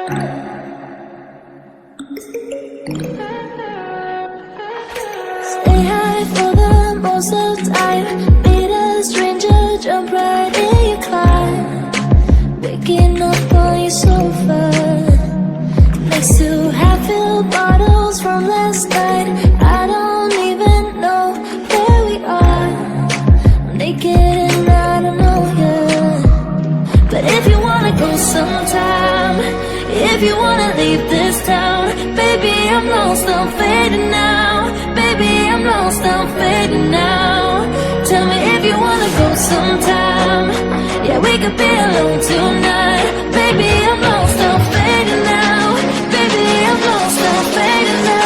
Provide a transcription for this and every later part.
Stay high for the most of the time. Meet a stranger, jump right in your car. Waking up on your sofa next to half-filled bottles from last night. I don't even know where we are. I'm naked and I don't know you. But if you wanna go sometime, if you wanna leave this town, baby, I'm lost, I'm fading now. Baby, I'm lost, I'm fading now. Tell me if you wanna go sometime. Yeah, we could be alone tonight. Baby, I'm lost, I'm fading now. Baby, I'm lost, I'm fading now.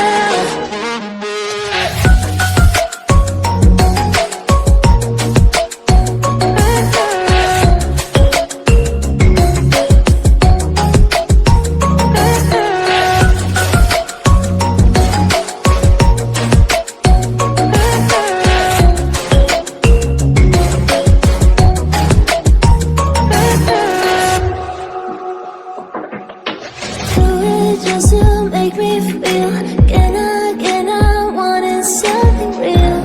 Just to make me feel again I wanted something real.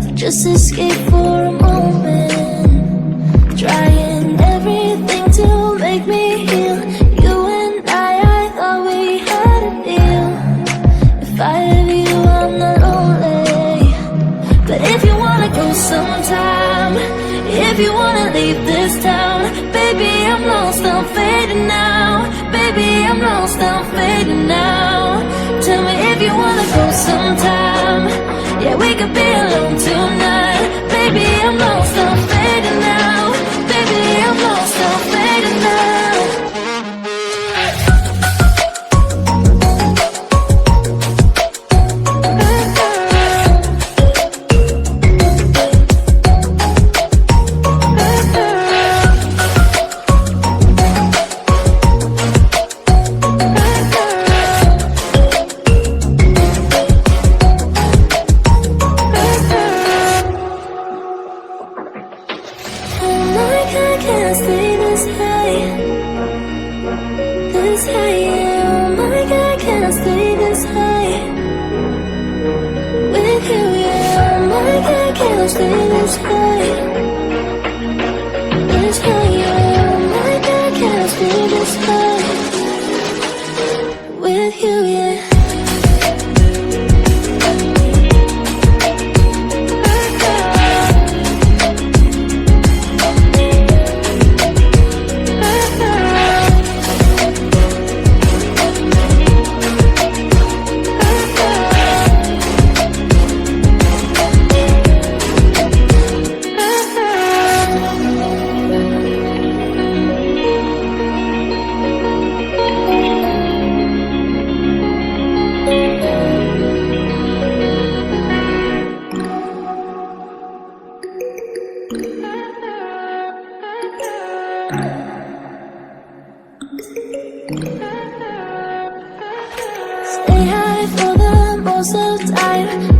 So just escape for a moment, trying everything to make me heal. You and I thought we had a deal. If I have you, I'm not lonely. But if you wanna go sometime, if you wanna leave this town, baby, I'm lost, I'm fading now. Baby, I'm lost, I'm fading now. Tell me if you wanna go sometime. Yeah, we could be alone tonight. Baby, I'm lost, I'm fading now. Baby, I'm lost, I'm fading now. Can't stay this high, this high. Oh my God, can't stay this high with you. Yeah, oh my God, can't stay this high, this high. Oh my God, can't stay this high with you. Yeah. Stay high for the most of the time.